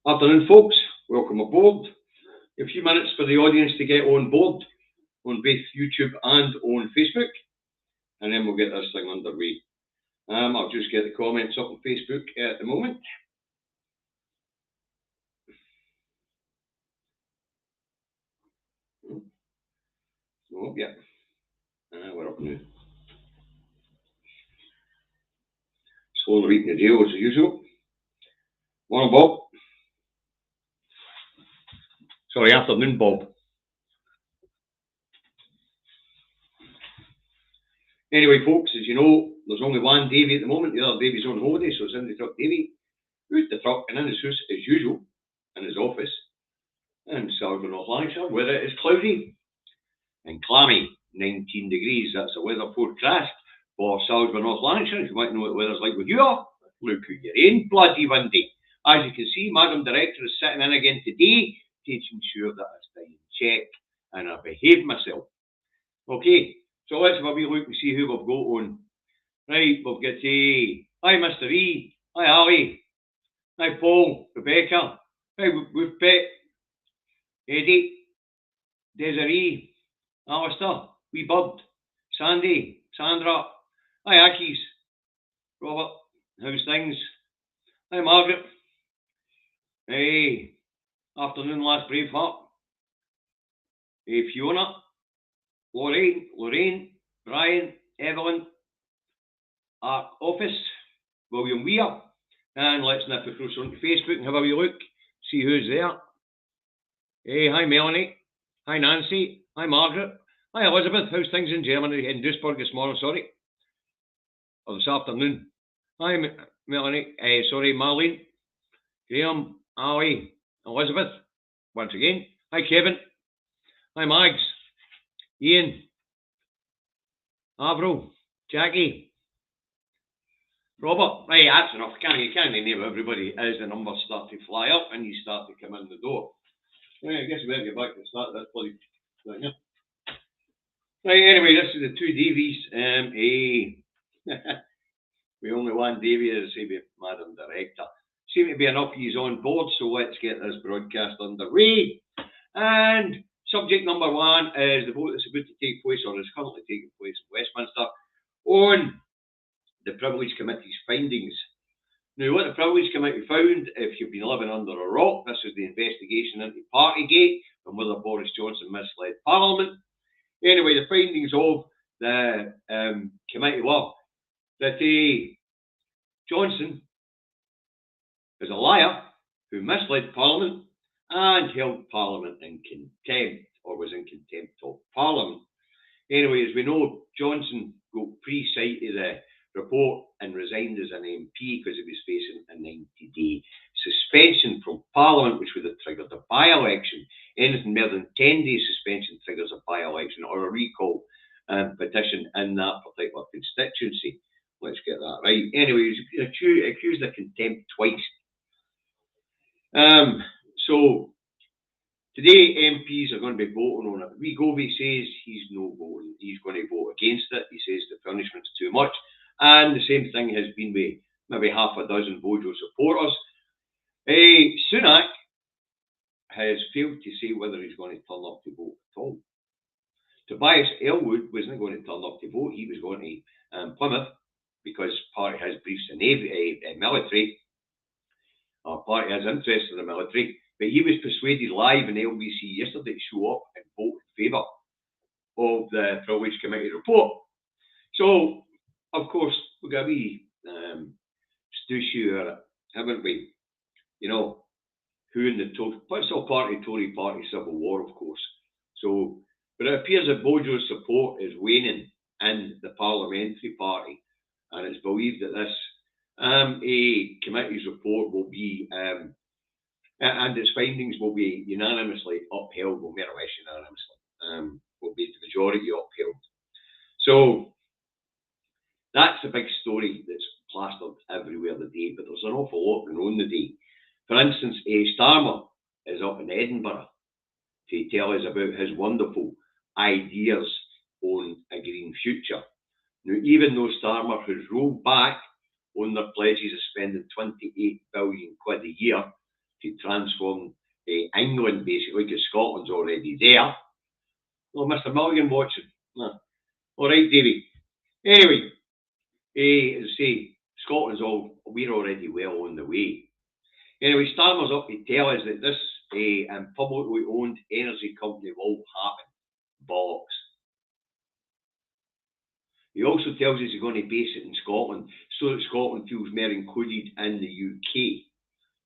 Afternoon, folks. Welcome aboard. A few minutes for the audience to get on board on both YouTube and on Facebook, and then we'll get this thing underway. I'll just get the comments up on Facebook at the moment. Oh, yeah. We're up now. Slowly reading the deal as usual. Morning, Bob. Sorry, afternoon, Bob. Anyway, folks, as you know, there's only one Davy at the moment. The other Davy's on holiday, so it's in the truck Davy. Out the truck and in his house as usual, in his office. And Salford, North Lancashire, where it is cloudy and clammy, 19 degrees. That's the weather forecast for Salford, North Lancashire. If you want to know what the weather's like with you, look who you're in, bloody windy. As you can see, Madam Director is sitting in again today, making sure that I stay in check and I behave myself. Okay, so let's have a wee look and see who we've got on. Right, we've got hi Mr. E, hi Ali, hi Paul, Rebecca, hi Wolf Pet, Eddie, Desiree, Alistair, Wee Bird, Sandy, Sandra, hi Akis, Robert, how's things? Hi Margaret, hey, afternoon last Braveheart, hey Fiona, Lorraine, Brian, Evelyn, our office, William Weir, and let's nip across onto Facebook and have a wee look, see who's there. Hey, hi Melanie, hi Nancy, hi Margaret, hi Elizabeth, how's things in Germany, in Duisburg this morning, sorry, or this afternoon. Hi Melanie, sorry Marlene, Graham, Ali, Elizabeth, once again, hi Kevin, hi Mags, Ian, Avril, Jackie, Robert. Right, that's enough. You can't name everybody as the numbers start to fly up and you start to come in the door. Right, I guess we better get back to the start of this bloody thing here. Right, anyway, this is the two Davies. We only one Davy, as I say, Madam Director. Seem to be enough he's on board, so let's get this broadcast underway. And subject number one is the vote that's about to take place, or is currently taking place in Westminster, on the Privilege Committee's findings. Now, what the Privilege Committee found, if you've been living under a rock, this is the investigation into Partygate and whether Boris Johnson misled Parliament. Anyway, the findings of the committee were that Johnson is a liar who misled Parliament and held Parliament in contempt, or was in contempt of Parliament. Anyway, as we know, Johnson got pre-sight of the report and resigned as an MP because he was facing a 90-day suspension from Parliament, which would have triggered a by-election. Anything more than 10-day suspension triggers a by-election or a recall petition in that particular constituency. Let's get that right. Anyway, he was accused of contempt twice. So today MPs are going to be voting on it. Govey says he's no voting. He's going to vote against it. He says the punishment's too much. And the same thing has been with maybe half a dozen Bojo supporters. Sunak has failed to say whether he's going to turn up to vote at all. Tobias Elwood wasn't going to turn up to vote. He was going to Plymouth because party has briefs in military. Our party has interest in the military. But he was persuaded live in LBC yesterday to show up and vote in favour of the Privilege Committee report. So, of course, we've got a wee stoosh here, haven't we? You know, who in the political party, Tory party, civil war, of course. So, but it appears that Bojo's support is waning in the parliamentary party, and it's believed that this committee's report will be, and its findings will be unanimously upheld, well, more or less unanimously, will be the majority upheld. So, that's the big story that's plastered everywhere today, but there's an awful lot going on today. For instance, Starmer is up in Edinburgh to tell us about his wonderful ideas on a green future. Now, even though Starmer has rolled back on their pledges of spending 28 billion quid a year to transform England, basically, because Scotland's already there. Oh, Mr. Milligan watching. No. All right, Davy. Anyway, as I say, we're already well on the way. Anyway, Starmer's up to tell us that this publicly owned energy company will happen. Bollocks. He also tells us he's going to base it in Scotland so that Scotland feels more included in the UK.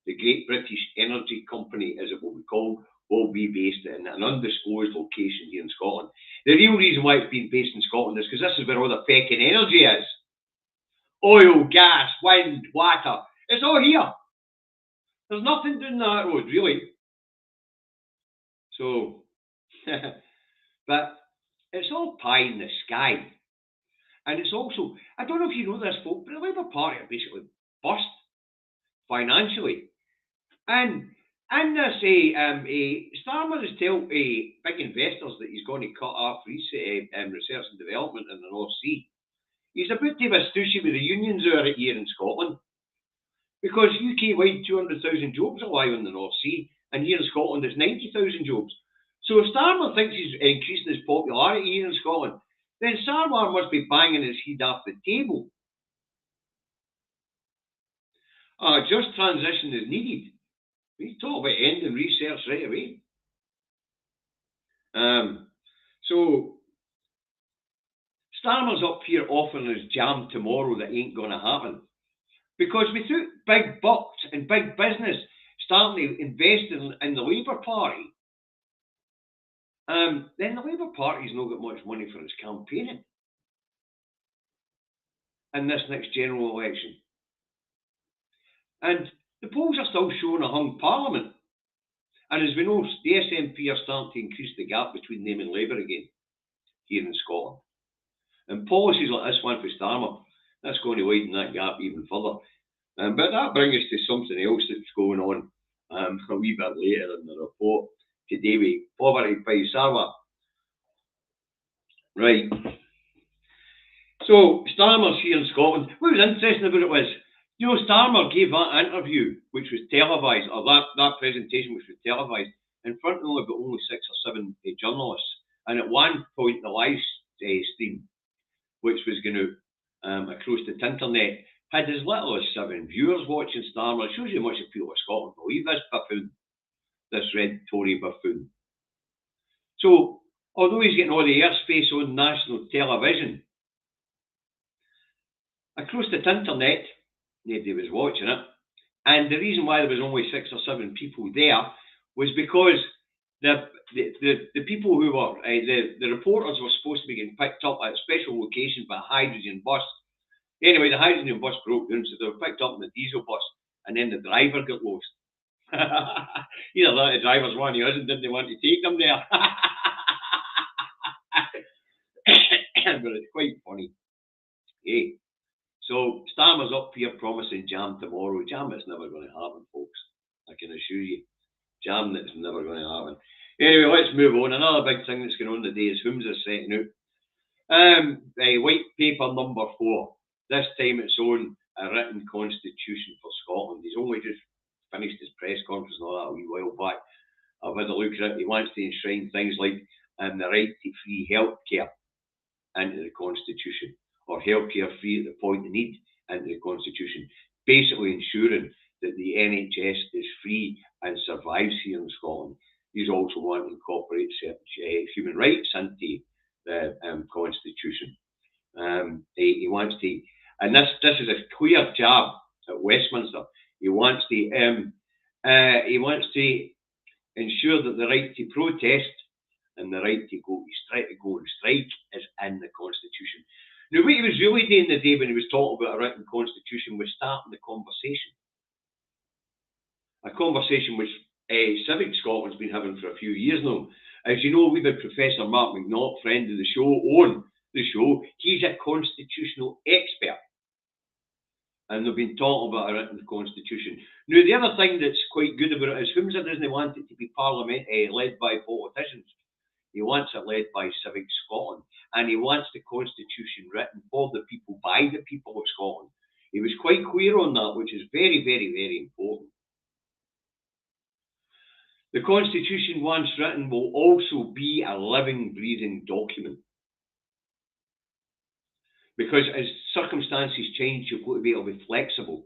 The Great British Energy Company, as it will be called, will be based in an undisclosed location here in Scotland. The real reason why it's been based in Scotland is because this is where all the feckin' energy is. Oil, gas, wind, water. It's all here. There's nothing doing that road, really. So, but it's all pie in the sky. And it's also, I don't know if you know this, folk, but the Labour Party are basically bust financially. And this, Starmer has told big investors that he's going to cut off research and development in the North Sea. He's about to have a stooshy with the unions over it here in Scotland. Because UK-wide 200,000 jobs are lying in the North Sea, and here in Scotland it's 90,000 jobs. So if Starmer thinks he's increasing his popularity here in Scotland, then Starmer must be banging his head off the table. Just transition is needed. We talk about ending research right away. So Starmer's up here offering us jam tomorrow that ain't going to happen. Because without big bucks and big business starting to invest in the Labour Party, then the Labour Party's not got much money for its campaigning in this next general election. And the polls are still showing a hung parliament. And as we know, the SNP are starting to increase the gap between them and Labour again here in Scotland. And policies like this one for Starmer, that's going to widen that gap even further. But that brings us to something else that's going on a wee bit later in the report today with poverty by Sarwar. Right. So Starmer's here in Scotland. What was interesting about it was, you know, Starmer gave that interview, which was televised, or that presentation, which was televised, in front of only 6 or 7 journalists. And at one point, the live stream, which was going to across the internet, had as little as 7 viewers watching Starmer. It shows you how much the people of Scotland believe this buffoon, this red Tory buffoon. So, although he's getting all the airspace on national television, across the internet, nobody was watching it. And the reason why there was only 6 or 7 people there was because the people who were, the reporters were supposed to be getting picked up at a special location by a hydrogen bus. Anyway, the hydrogen bus broke down, so they were picked up in the diesel bus, and then the driver got lost. Either that, the driver's one of us and didn't want to take them there. But it's quite funny. Hey. So Starmer's up here promising jam tomorrow. Jam that's never going to happen, folks. I can assure you. Jam that's never going to happen. Anyway, let's move on. Another big thing that's going on today is Humza's setting out. White paper number 4. This time it's on a written constitution for Scotland. He's only just finished his press conference and all that a wee while back. I've had a look at it. He wants to enshrine things like the right to free healthcare into the constitution, or healthcare free at the point of need into the constitution, basically ensuring that the NHS is free and survives here in Scotland. He's also want to incorporate human rights into the constitution. He wants to, and this is a clear jab at Westminster. He wants to ensure that the right to protest and the right to go on strike is in the constitution. Now, what he was really doing the day when he was talking about a written constitution was starting the conversation. A conversation which Civic Scotland's been having for a few years now. As you know, we've had Professor Mark McNaught, friend of the show, on the show. He's a constitutional expert. And they've been talking about a written constitution. Now, the other thing that's quite good about it is Humza doesn't want it to be led by politicians. He wants it led by Civic Scotland. And he wants the constitution written for the people, by the people of Scotland. He was quite clear on that, which is very, very, very important. The Constitution, once written, will also be a living, breathing document. Because as circumstances change, you've got to be able to be flexible.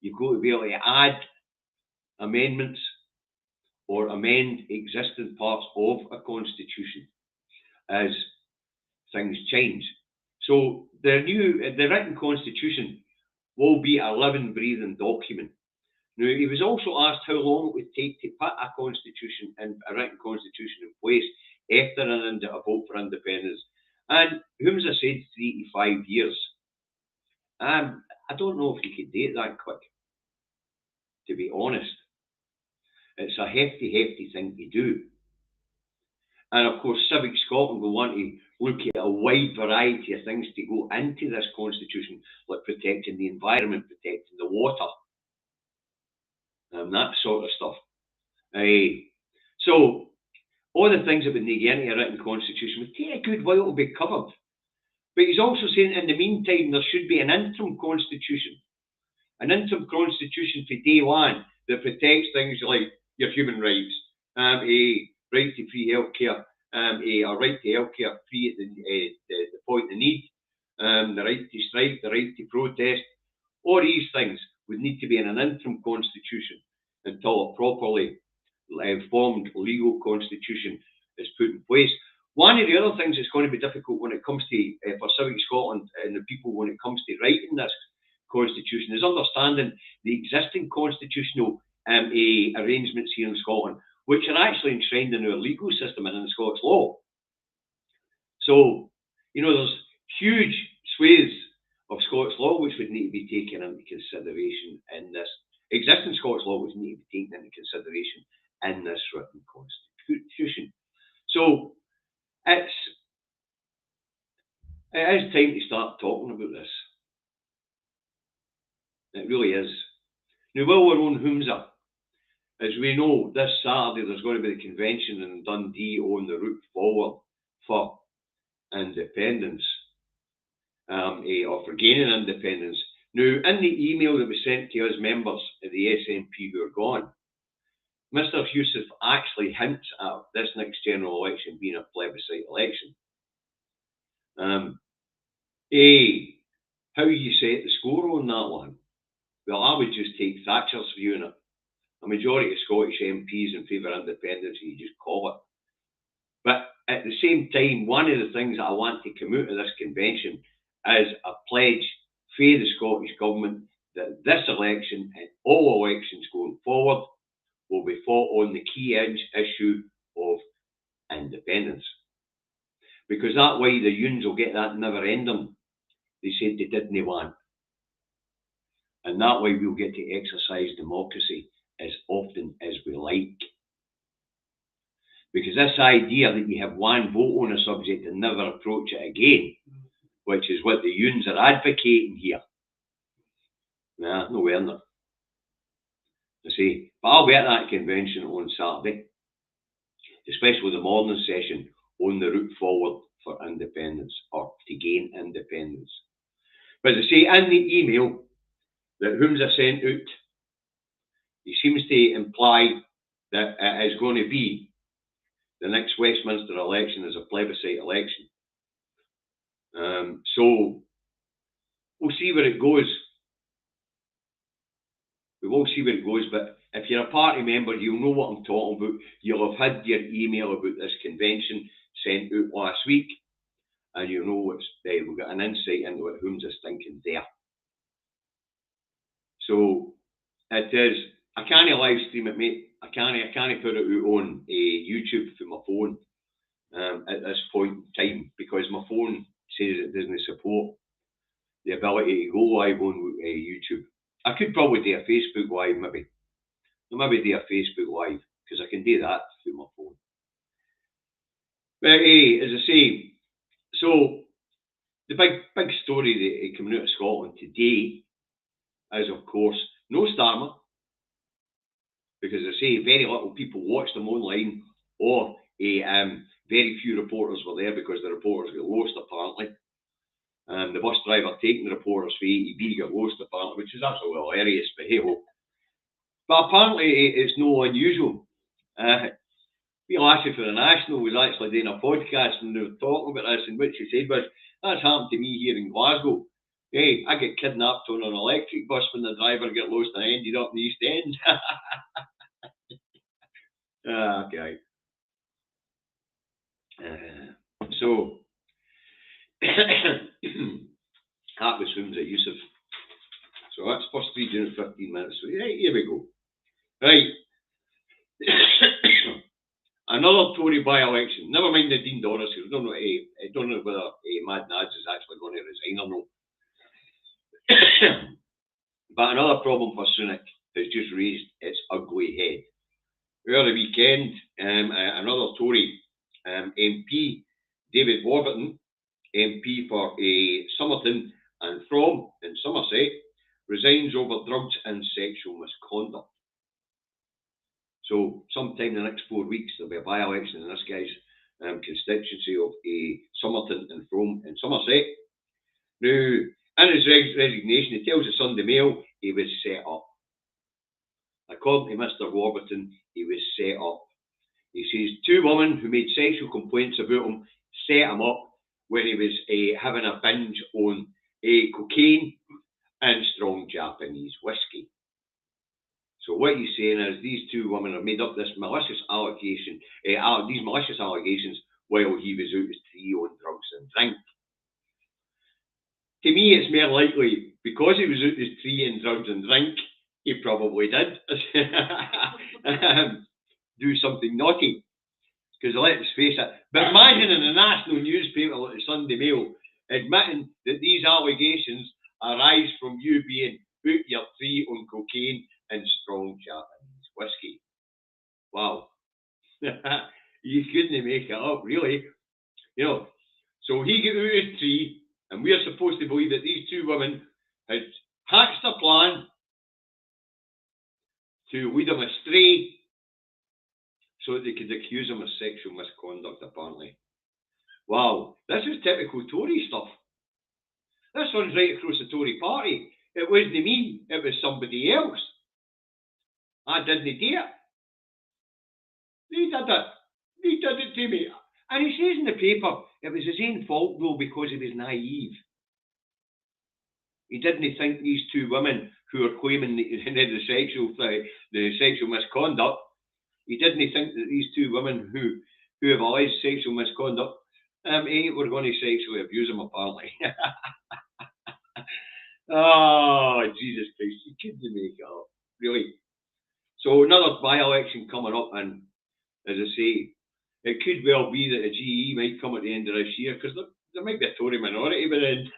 You've got to be able to add amendments or amend existing parts of a constitution as things change. So the written constitution will be a living, breathing document. Now, he was also asked how long it would take to put a constitution and a written constitution in place after a vote for independence. And Humza said 3 to 5 years. I don't know if you could do it that quick, to be honest. It's a hefty, hefty thing to do. And of course, Civic Scotland will want to look at a wide variety of things to go into this constitution, like protecting the environment, protecting the water, and that sort of stuff. So, all the things that would need to get into a written constitution would take a good while to be covered. But he's also saying in the meantime, there should be an interim constitution. An interim constitution for day one that protects things like your human rights, a right to free healthcare, a right to healthcare free at the point of need, the right to strike, the right to protest. All these things would need to be in an interim constitution until a properly formed legal constitution is put in place. One of the other things that's going to be difficult when it comes to, for Civic Scotland and the people when it comes to writing this constitution is understanding the existing constitutional arrangements here in Scotland, which are actually enshrined in our legal system and in Scots law. So, there's huge swathes of Scots law which would need to be taken into consideration in this, existing Scots law which need to be taken into consideration in this written constitution. So, it is time to start talking about this. It really is. Now, while we're on Humza, as we know, this Saturday there's going to be the convention in Dundee on the route forward for independence, or for gaining independence. Now, in the email that was sent to us members of the SNP who are gone, Mr. Youssef actually hints at this next general election being a plebiscite election. How you set the score on that one? Well, I would just take Thatcher's view on it. A majority of Scottish MPs in favour of independence, you just call it. But at the same time, one of the things that I want to come out of this convention is a pledge for the Scottish Government that this election and all elections going forward will be fought on the key issue of independence. Because that way the Unions will get that never-ending they said they didn't want. And that way we'll get to exercise democracy as often as we like. Because this idea that you have one vote on a subject and never approach it again, which is what the Unions are advocating here, nah, nowhere near. I say, but I'll be at that convention on Saturday, especially the morning session on the route forward for independence, or to gain independence. But as I say, in the email that Humza sent out, he seems to imply that it is going to be the next Westminster election as a plebiscite election. So we'll see where it goes. We will see where it goes, but if you're a party member, you'll know what I'm talking about. You'll have had your email about this convention sent out last week, and you'll know what's there. We've got an insight into what Humza's thinking there. So it is. I can't live stream it, mate. I can't put it out on YouTube for my phone at this point in time because my phone says it doesn't support the ability to go live on YouTube. I could probably do a Facebook live, maybe. Maybe do a Facebook live because I can do that through my phone. But as I say, so the big story that coming out of Scotland today is, of course, no Starmer. Because as I say, very little people watched them online, or very few reporters were there because the reporters got lost apparently. And the bus driver taking the reporters for ATB got lost apparently, which is absolutely hilarious, but hey ho. But apparently it's no unusual The lassie for the National was actually doing a podcast and they were talking about this, and what she said was, that's happened to me here in Glasgow. Hey, I get kidnapped on an electric bus when the driver got lost and I ended up in the East End. Okay. So, that was Whom's It Yusuf. So that's first 3 during 15 minutes. So right, here we go. Right. Another Tory by-election. Never mind the Dean Doris. I don't know whether Mad Nads is actually going to resign or not. But another problem for Sunak has just raised its ugly head. Over the weekend, another Tory MP, David Warburton, MP for Somerton and From in Somerset, resigns over drugs and sexual misconduct. So sometime in the next 4 weeks, there'll be a by-election in this guy's constituency of Somerton and From in Somerset. Now, in his resignation, he tells the Sunday Mail he was set up. According to Mr. Warburton, he was set up. He says 2 women who made sexual complaints about him set him up when he was having a binge on cocaine and strong Japanese whiskey. So what he's saying is these 2 women have made up this malicious allegation, these malicious allegations while he was out his tree on drugs and drink. To me, it's more likely because he was out his tree on drugs and drink, he probably did do something naughty. Because let's face it, but imagine in a national newspaper like the Sunday Mail admitting that these allegations arise from you being out your tree on cocaine and strong Japanese whiskey. Wow. You couldn't make it up, really. You know, so he got out his tree, and we're supposed to believe that these 2 women had hatched a plan to lead him astray so that they could accuse him of sexual misconduct, apparently. Wow, this is typical Tory stuff. This runs right across the Tory party. It wasn't me, it was somebody else. I didn't do it. They did it. They did it to me. And he says in the paper, it was his own fault, though, because he was naive. He didn't think these 2 women who are claiming the sexual misconduct, he didn't think that these 2 women who have alleged sexual misconduct were going to sexually abuse him, apparently. Oh, Jesus Christ, you couldn't make it up, really. So another by-election coming up, and as I say, it could well be that a GE might come at the end of this year, because there might be a Tory minority by then.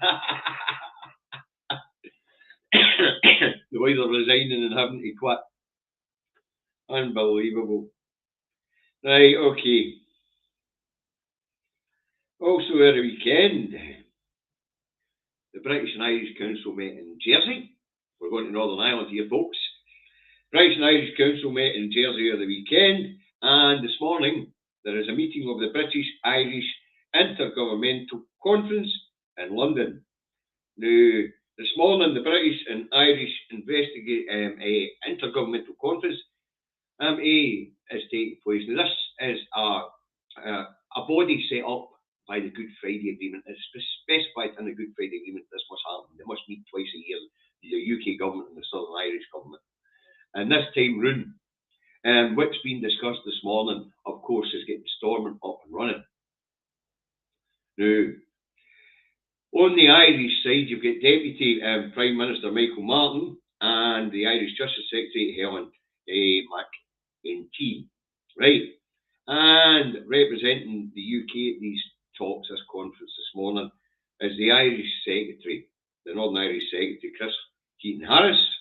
The way they're resigning and having to quit. Unbelievable. Right, okay. Also over the weekend, the British and Irish Council met in Jersey. We're going to Northern Ireland here, folks. British and Irish Council met in Jersey over the weekend, and this morning there is a meeting of the British-Irish Intergovernmental Conference in London. Now, this morning the British and Irish Intergovernmental Conference is taking place. Now, this is a body set up by the Good Friday Agreement. It's specified in the Good Friday Agreement this must happen. They must meet twice a year, the UK government and the Southern Irish government. And this time round, what's been discussed this morning, of course, is getting Stormont up and running. Now, on the Irish side, you've got Deputy Prime Minister Michael Martin and the Irish Justice Secretary Helen McEntee, right? And representing the UK at these talks, this conference this morning, is the Irish Secretary, the Northern Irish Secretary, Chris Keaton-Harris,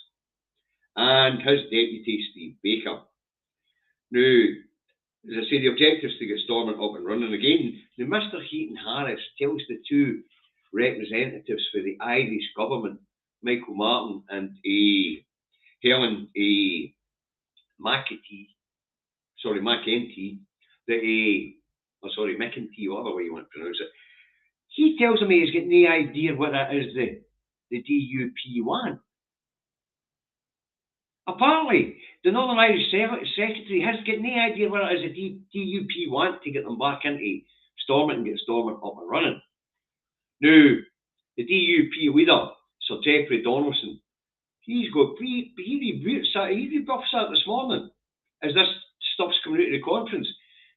and his Deputy, Steve Baker. Now, as I say, the objective is to get Stormont up and running again. Now, Mr. Keaton-Harris tells the 2 representatives for the Irish government, Michael Martin and Helen McEntee, that McEntee, whatever way you want to pronounce it. He tells him he's got no idea what that is the DUP want. Apparently, the Northern Irish Secretary has got no idea what it is the DUP want to get them back into Stormont and get Stormont up and running. Now, the DUP leader, Sir Geoffrey Donaldson, he rebuffs that this morning as this stuff's coming out of the conference.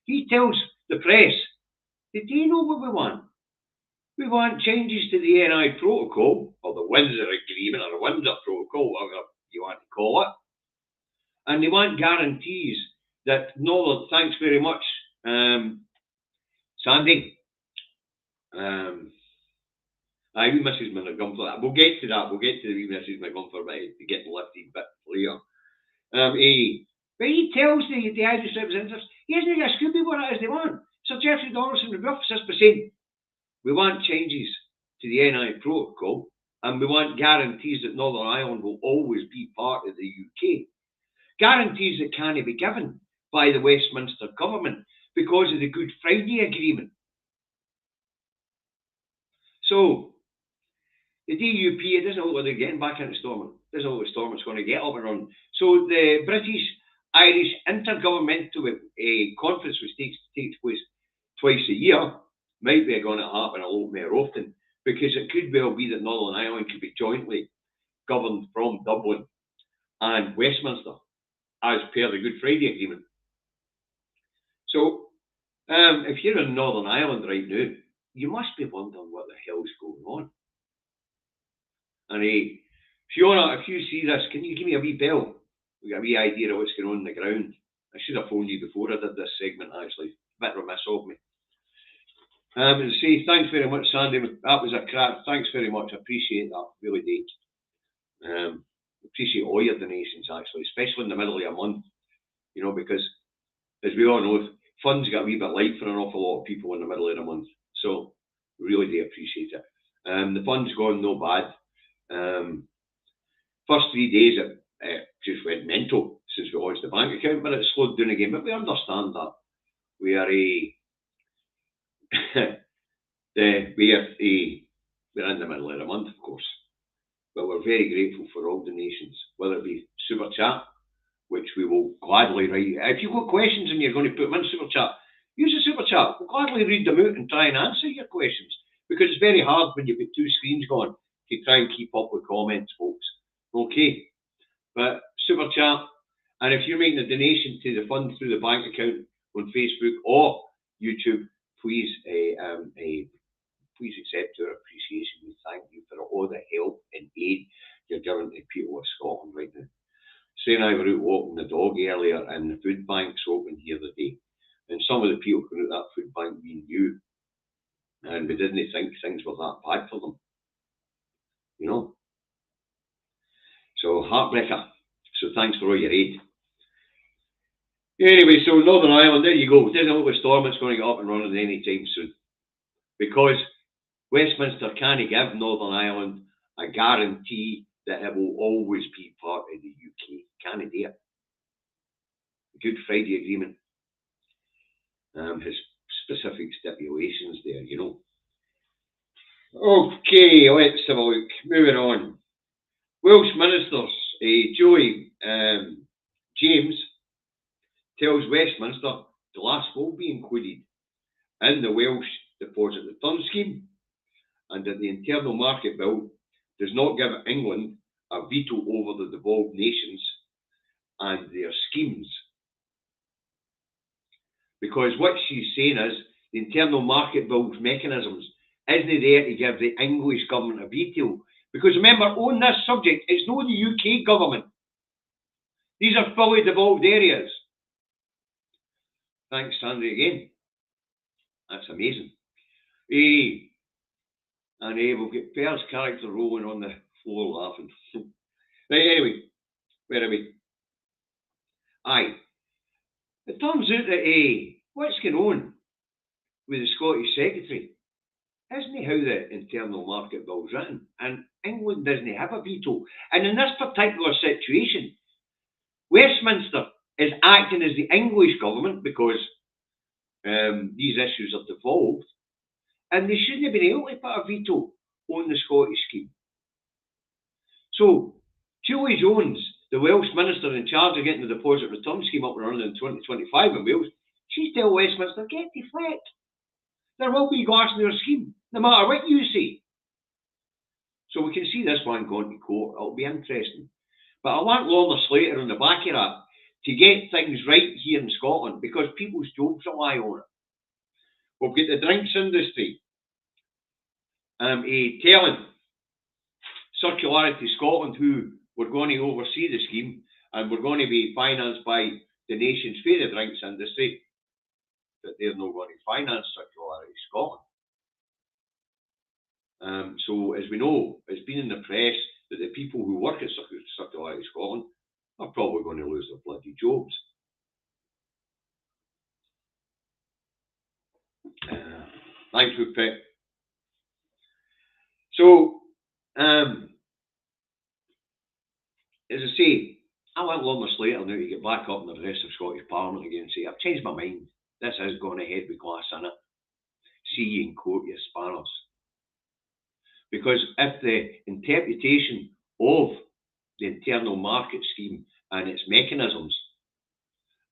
He tells the press that they know what we want. We want changes to the NI protocol, or the Windsor Agreement, or the Windsor Protocol, whatever you want to call it. And they want guarantees that Northern, thanks very much, Sandy. Wee Mrs. McGumfer. We'll get to that. We'll get to the wee Mrs. McGumfer to get lifted a bit later. But he tells the Irish representatives, he hasn't got a Scooby what it is they want. Sir Geoffrey Donaldson rebuffs this by saying, we want changes to the NI protocol and we want guarantees that Northern Ireland will always be part of the UK. Guarantees that can't be given by the Westminster government because of the Good Friday Agreement. So, the DUP, it doesn't look like they're getting back into Stormont. It doesn't look like Stormont's going to get up and run. So, the British-Irish Intergovernmental Conference, which takes place twice a year, might be going to happen a lot more often, because it could well be that Northern Ireland could be jointly governed from Dublin and Westminster, as per the Good Friday Agreement. So, if you're in Northern Ireland right now, you must be wondering what the hell's going on. And Fiona, if you see this, can you give me a wee bell? We got a wee idea of what's going on the ground. I should have phoned you before I did this segment, actually. A bit remiss of me. And say thanks very much, Sandy. That was a crack. Thanks very much. I appreciate that. Really do. Appreciate all your donations, actually, especially in the middle of a month. You know, because as we all know, funds get a wee bit light for an awful lot of people in the middle of the month. So really do appreciate it. The fund's gone no bad. First 3 days it just went mental since we launched the bank account, but it slowed down again. But we understand that. We are we're in the middle of the month, of course. But we're very grateful for all donations, whether it be Super Chat, which we will gladly write. If you've got questions and you're going to put them in Super Chat, use the Super Chat. We'll gladly read them out and try and answer your questions, because it's very hard when you've got 2 screens going to try and keep up with comments, folks. Okay, but Super Chat, and if you're making a donation to the fund through the bank account on Facebook or YouTube, please accept our appreciation. We thank you for all the help and aid you're giving to people of Scotland right now. Say and I were out walking the dog earlier, and the food bank's open here today. And some of the people coming out that food bank we knew, and we didn't think things were that bad for them. You know? So, heartbreaker. So, thanks for all your aid. Anyway, so Northern Ireland, there you go. It doesn't look like Stormont's going to get up and running anytime soon. Because Westminster can't give Northern Ireland a guarantee that it will always be part of the UK. Can't do it. The Good Friday Agreement has specific stipulations there, you know. Okay, let's have a look. Moving on. Welsh ministers, Joey James tells Westminster glass will be included in the Welsh Deposit Return Scheme, and that the Internal Market Bill does not give England a veto over the devolved nations and their schemes. Because what she's saying is, the Internal Market Bill's mechanisms isn't there to give the English government a veto. Because remember, on this subject, it's not the UK government. These are fully devolved areas. Thanks, Sandy, again. That's amazing. And we'll get Pear's character rolling on the floor laughing. Right, anyway, where are we? Aye. It turns out that what's going on with the Scottish Secretary isn't how the Internal Market Bill's written, and England doesn't have a veto. And in this particular situation, Westminster is acting as the English government because these issues are devolved, and they shouldn't have been able to put a veto on the Scottish scheme. So, Julie Jones, the Welsh minister in charge of getting the deposit return scheme up and running in 2025 in Wales, she's telling Westminster, get the fleck. There will be glass in their scheme, no matter what you say. So we can see this one going to court. It'll be interesting. But I want Lorna Slater on the back of that to get things right here in Scotland, because people's jobs rely on it. We've got the drinks industry telling Circularity Scotland, who were going to oversee the scheme and were going to be financed by the nation's favourite drinks industry, that they're not going to finance Circularity Scotland. So, as we know, it's been in the press that the people who work at Circularity Scotland are probably going to lose their bloody jobs. Thanks, Woodpeck. So, as I say, I want Lorna Slater now to get back up in the rest of Scottish Parliament again and say, I've changed my mind. This is going ahead with glass in it. See you in court, you spanners. Because if the interpretation of the internal market scheme and its mechanisms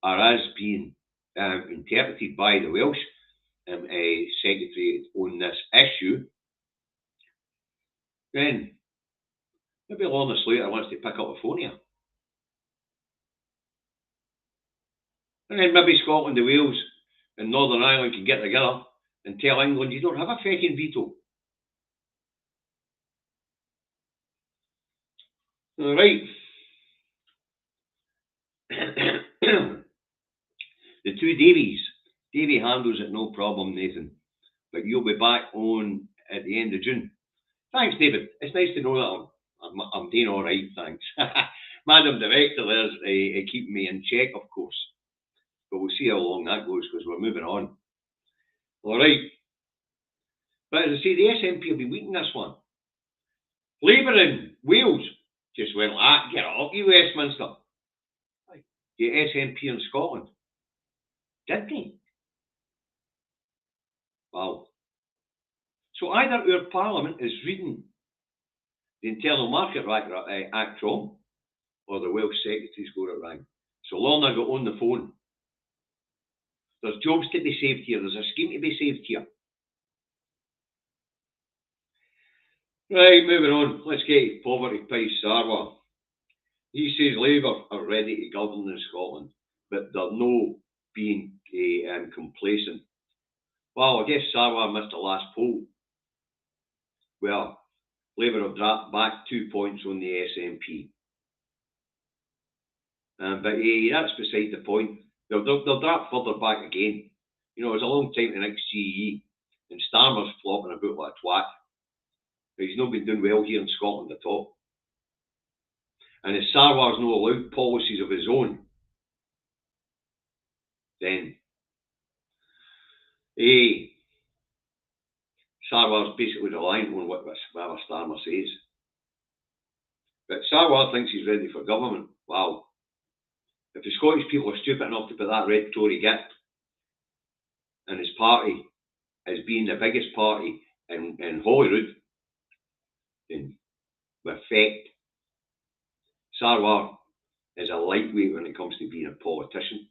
are as being interpreted by the Welsh Secretary on this issue, then maybe Lorna Slater wants to pick up the phone here. And then maybe Scotland and Wales and Northern Ireland can get together and tell England, you don't have a fucking veto. All right. The two Davies. Davy handles it no problem, Nathan. But you'll be back on at the end of June. Thanks, David. It's nice to know that I'm doing all right, thanks. Madam Director there's keeping me in check, of course. But we'll see how long that goes, because we're moving on. All right. But as I say, the SNP will be weak in this one. Labour in Wales just went, get up, you Westminster. The SNP in Scotland. Did they? Wow. So either our Parliament is reading the Internal Market Act wrong, or the Welsh Secretary's got it wrong. So Lorna got on the phone. There's jobs to be saved here. There's a scheme to be saved here. Right, moving on. Let's get Poverty Price Sarwar. He says Labour are ready to govern in Scotland, but they're no being complacent. Well, I guess Sarwar missed the last poll. Well, Labour have dropped back 2 points on the SNP. But that's beside the point. They'll drop further back again. You know, it's a long time to next GE, and Starmer's flopping about like a twat. But he's not been doing well here in Scotland at all. And if Sarwar's not allowed policies of his own, then Sarwar's basically relying on whatever Starmer says. But Sarwar thinks he's ready for government. Wow. If the Scottish people are stupid enough to put that red Tory git and his party as being the biggest party in Holyrood, then with effect, Sarwar is a lightweight when it comes to being a politician.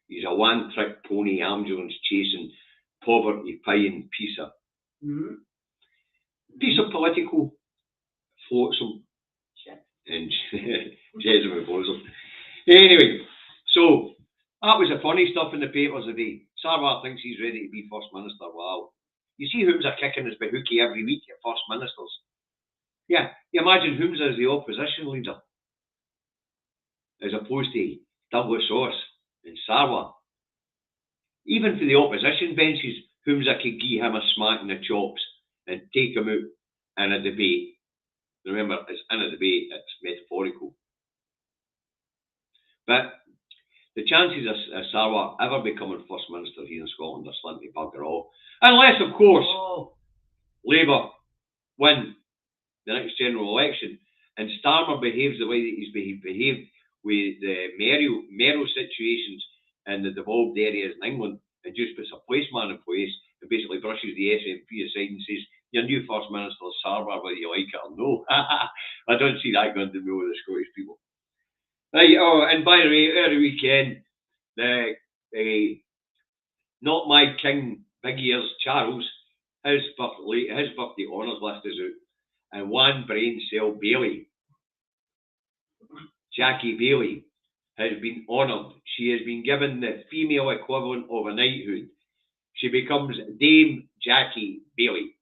He's a one-trick pony, ambulance chasing, poverty pieing piece of political flotsam and Jessamine Bosom. Anyway, so that was the funny stuff in the papers today. Sarwar thinks he's ready to be First Minister. Wow. You see Whom's are kicking us by hooky every week at First Ministers. Yeah, you imagine Whom's as the opposition leader, as opposed to Douglas Ross and Sarwar. Even for the opposition benches, Whom's could give him a smack in the chops and take him out in a debate. Remember, it's in a debate, it's metaphorical. But the chances of Sarwar ever becoming First Minister here in Scotland are slim to bugger all. Unless, of course, Labour win the next general election and Starmer behaves the way that he's behaved with the mayoral situations in the devolved areas in England, and just puts a placeman in place and basically brushes the SNP aside and says, your new First Minister is Sarwar, whether you like it or no. I don't see that going to be with the Scottish people. Right, oh, and by the way, every weekend, the Not My King Big Ears Charles, his birthday honours list is out. And one brain cell Bailey, Jackie Bailey, has been honoured. She has been given the female equivalent of a knighthood. She becomes Dame Jackie Bailey.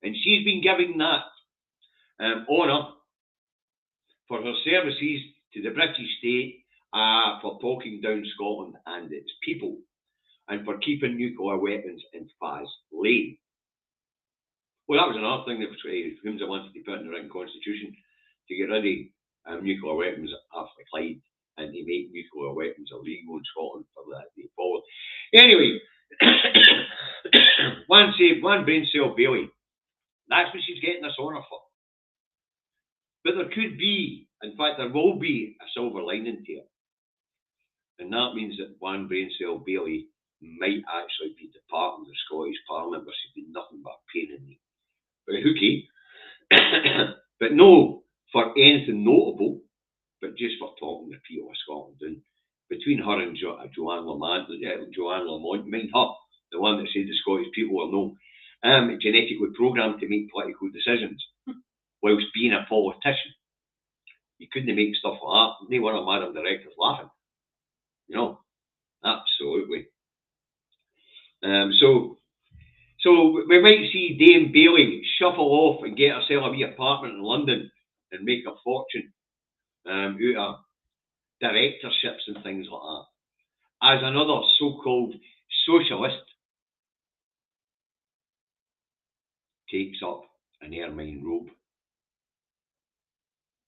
And she's been given that honour for her services to the British state, for talking down Scotland and its people, and for keeping nuclear weapons in Faz Lane. Well, that was another thing that Whomsa wanted to put in the written constitution, to get rid of nuclear weapons after Clyde, and to make nuclear weapons illegal in Scotland for that they followed. Anyway, one brain cell Bailey. That's what she's getting this honour for. But there could be, in fact, there will be a silver lining to it. And that means that one brain cell Bailey might actually be departing the Scottish Parliament, where she's been nothing but a pain in the hooky. But no for anything notable, but just for talking to people of Scotland. And between her and Joanne Lamont, mind her, the one that said the Scottish people are no genetically programmed to make political decisions whilst being a politician. You couldn't make stuff like that. They were a madam directors laughing. You know, absolutely. So we might see Dame Bailey shuffle off and get herself a wee apartment in London and make a fortune out of directorships and things like that, as another so-called socialist takes up an ermine robe.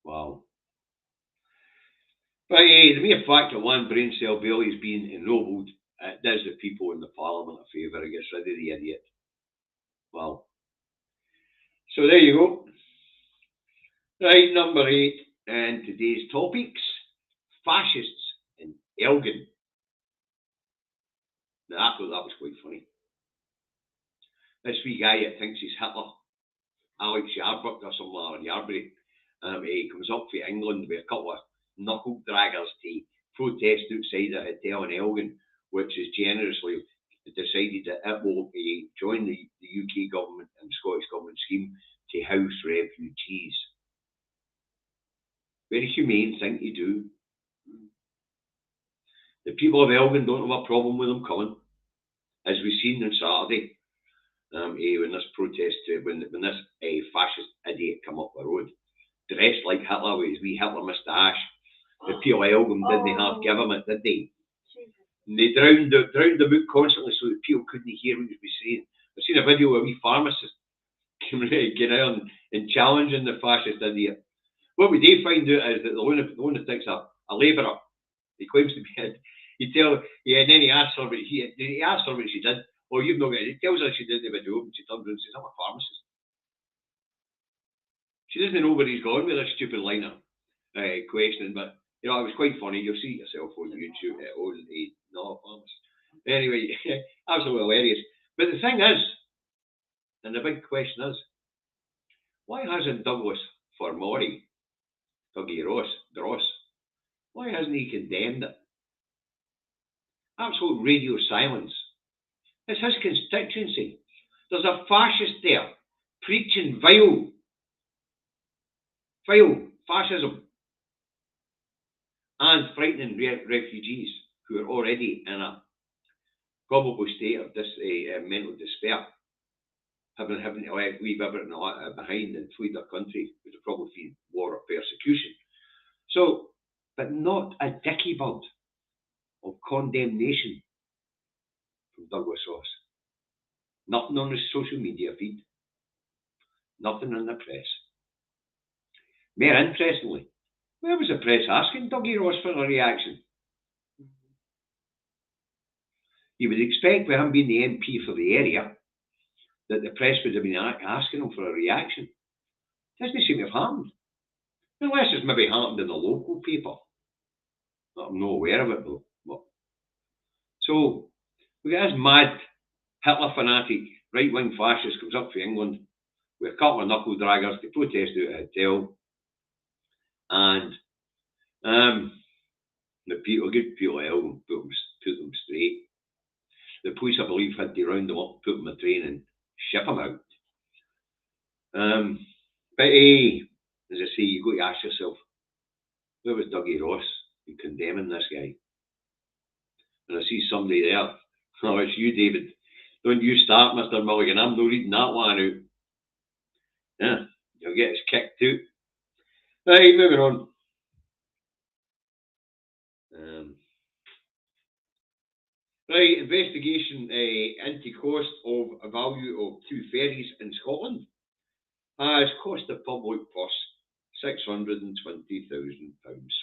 Wow. But the mere fact that one brain cell Bailey is being ennobled, it does the people in the Parliament a favour. It gets rid of the idiot. Wow. So there you go. Right, number 8, and today's topics: fascists in Elgin. Now, I thought that was quite funny. This wee guy that thinks he's Hitler, Alex Yarbrough or something like Yarbury, he comes up for England with a couple of knuckle draggers to protest outside a hotel in Elgin, which has generously decided that it will join the UK government and Scottish government scheme to house refugees. Very humane thing to do. The people of Elgin don't have a problem with them coming, as we've seen on Saturday, when this protest, when this fascist idiot come up the road, dressed like Hitler with his wee Hitler moustache. The people of Elgin didn't half give him it, did they? And they drowned him out constantly so that people couldn't hear what he was saying. I've seen a video of a wee pharmacist getting out and challenging the fascist idiot. What we do find out is that the lunatic's a labourer. He claims to be it. And then he asks her what she did. Oh, you've not got it. He tells her she did the video, and she turns around and says, I'm a pharmacist. She doesn't know where he's going with this stupid line of questioning, but it was quite funny. You'll see it yourself on YouTube. Not a pharmacist. Anyway, absolutely hilarious. But the thing is, and the big question is, why hasn't Douglas Formori, Dougie Ross, why hasn't he condemned it? Absolute radio silence. It's his constituency. There's a fascist there preaching vile fascism and frightening refugees who are already in a probable state of mental despair, having to leave everything behind and flee their country, which will probably be war or persecution. So, but not a dicky bird of condemnation from Douglas Ross. Nothing on his social media feed. Nothing in the press. More interestingly, where was the press asking Dougie Ross for a reaction? You would expect, with him being the MP for the area, that the press would have been asking him for a reaction. Doesn't seem to have happened. Unless it's maybe happened in the local paper. I'm not aware of it though. But. So, we got this mad Hitler fanatic, right-wing fascist comes up for England with a couple of knuckle draggers to protest out a hotel. And The people, good people at Elgin, put them straight. The police, I believe, had to round them up, put them in a train and ship them out. But as I say, you've got to ask yourself, where was Dougie Ross in condemning this guy? And I see somebody there. Oh, it's you, David. Don't you start, Mr. Mulligan. I'm not reading that one out. Yeah, you'll get us kicked too. Right, moving on. Right, investigation into cost of a value of 2 ferries in Scotland has cost the public purse £620,000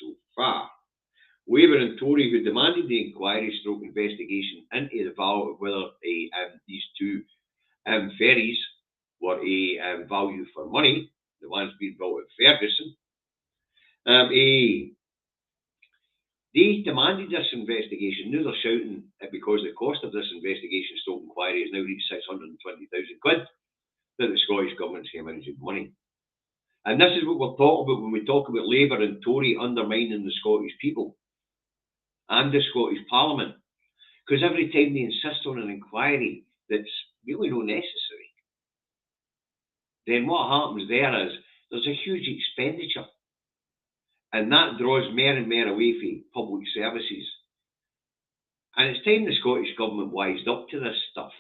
so far. Labour and Tory, who demanded the inquiry stroke investigation into the value of whether these 2 ferries were a value for money, the ones being built at Ferguson, they demanded this investigation. Now they're shouting because the cost of this investigation stroke inquiry has now reached 620,000 quid that the Scottish government's hemorrhaging money. And this is what we're talking about when we talk about Labour and Tory undermining the Scottish people and the Scottish Parliament. Because every time they insist on an inquiry that's really not necessary, then what happens there is there's a huge expenditure. And that draws more and more away from public services. And it's time the Scottish Government wised up to this stuff.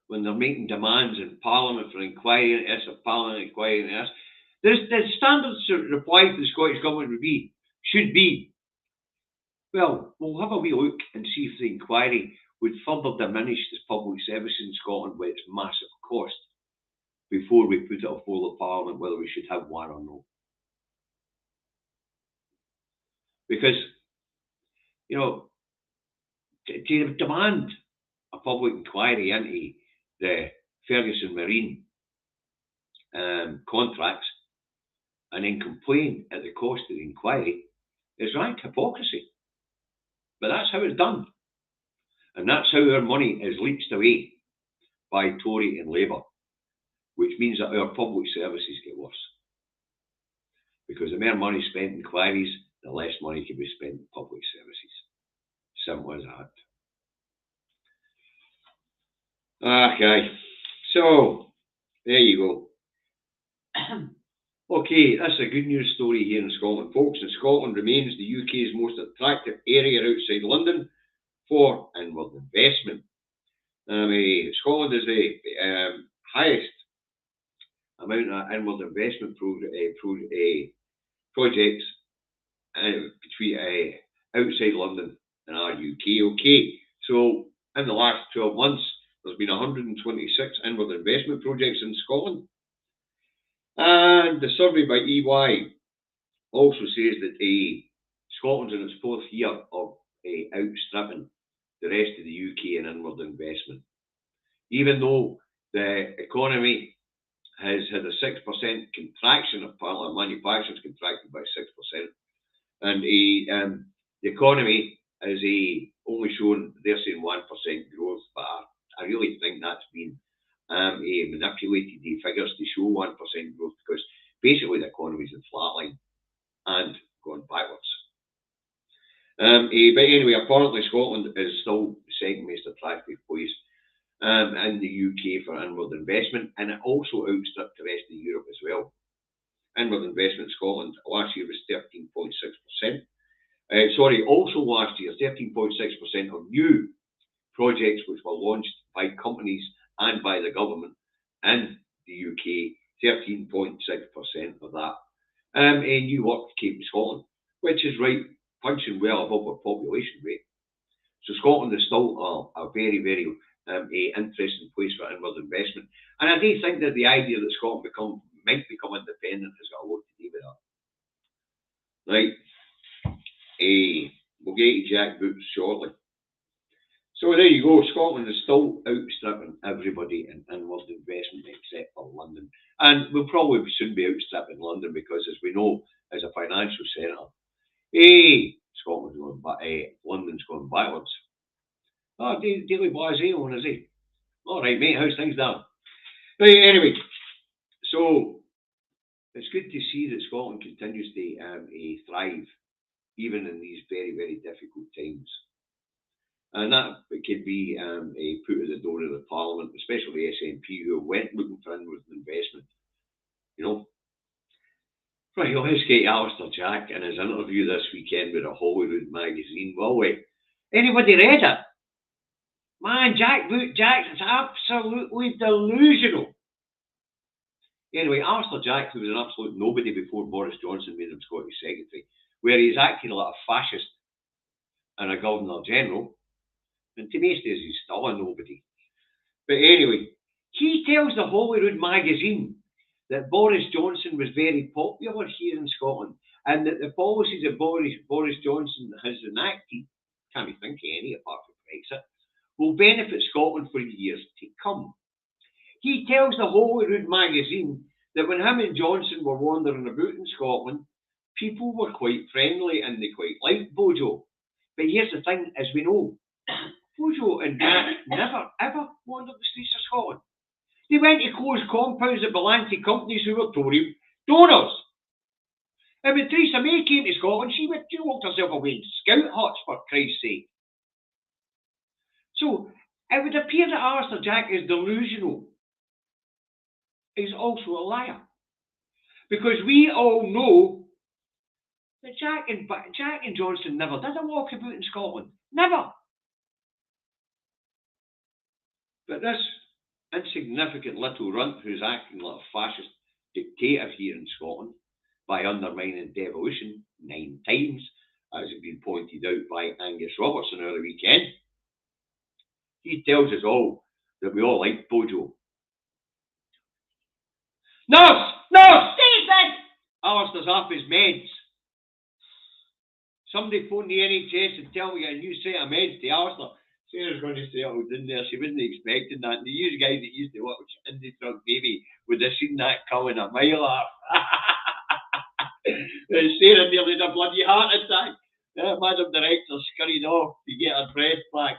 When they're making demands in Parliament for inquiry into this, or Parliament inquiry into this, the standard reply to the Scottish Government should be, well, we'll have a wee look and see if the inquiry would further diminish the public service in Scotland with its massive cost before we put it before the Parliament whether we should have one or not. Because, you know, to demand a public inquiry into the Ferguson Marine contracts and then complain at the cost of the inquiry is rank hypocrisy. But that's how it's done. And that's how our money is leached away by Tory and Labour, which means that our public services get worse. Because the more money spent in inquiries, the less money can be spent in public services. Simple as that. Okay, so there you go. Okay, that's a good news story here in Scotland, folks. And Scotland remains the UK's most attractive area outside London for inward investment. Scotland is the highest amount of inward investment projects between outside London and our UK. Okay, so in the last 12 months, there's been 126 inward investment projects in Scotland. And the survey by EY also says that Scotland's in its 4th year of outstripping the rest of the UK in inward investment. Even though the economy has had a 6% contraction of manufacturing's contracted by 6%, and the economy is only shown, they're saying 1% growth, but I really think that's been manipulated the figures to show 1% growth, because basically the economy's in flatline and going backwards. But anyway, apparently Scotland is still the second most attractive place in the UK for inward investment, and it also outstripped the rest of Europe as well. Inward investment in Scotland last year was 13.6%. Also last year, 13.6% of new projects which were launched by companies and by the government in the UK, 13.6% of that. New work came to Scotland, which is right, punching well above our population rate. So Scotland is still a very, very interesting place for inward investment. And I do think that the idea that Scotland might become independent has got a lot to do with that. Right. We'll get to Jack Boots shortly. So there you go. Scotland is still outstripping everybody in inward investment except for London. And we'll probably soon be outstripping London because, as we know, as a financial centre, Scotland's going back, London's going backwards. Oh, Daily Blasey on, is he? All right, mate, how's things down? Right, anyway, so it's good to see that Scotland continues to thrive, even in these very, very difficult times. And that could be put at the door of the Parliament, especially the SNP, who went looking for inward investment. You know. Right, let's get Alistair Jack in his interview this weekend with a Hollywood magazine, will we? Anybody read it? Man, Jack's absolutely delusional. Anyway, Alistair Jack, who was an absolute nobody before Boris Johnson made him Scottish Secretary, where he's acting like a fascist and a Governor-General, and to me, he's still a nobody. But anyway, he tells the Hollywood magazine that Boris Johnson was very popular here in Scotland, and that the policies that Boris Johnson has enacted, can't we think of any apart from Brexit, will benefit Scotland for years to come. He tells the Hollywood magazine that when him and Johnson were wandering about in Scotland, people were quite friendly and they quite liked Bojo. But here's the thing, as we know, Bojo and Jack never ever wandered the streets of Scotland. They went to close compounds that belonged to companies who were Tory donors. And when Theresa May came to Scotland, she locked herself away in scout huts, for Christ's sake. So it would appear that Alistair Jack is delusional. He's also a liar. Because we all know that Jack and Johnson never did a walkabout in Scotland. Never. But this insignificant little runt who's acting like a fascist dictator here in Scotland by undermining devolution 9 times, as has been pointed out by Angus Robertson earlier weekend, he tells us all that we all like Bojo. Nurse! Stephen! Alistair's off his meds. Somebody phone the NHS and tell me a new set of meds to Alistair. Sarah's going to stay out in there. She wasn't expecting that. And the used guys that used to watch Indie Drug Baby would have seen that coming a mile off. Sarah nearly had a bloody heart attack. Madam Director scurried off to get her breath back.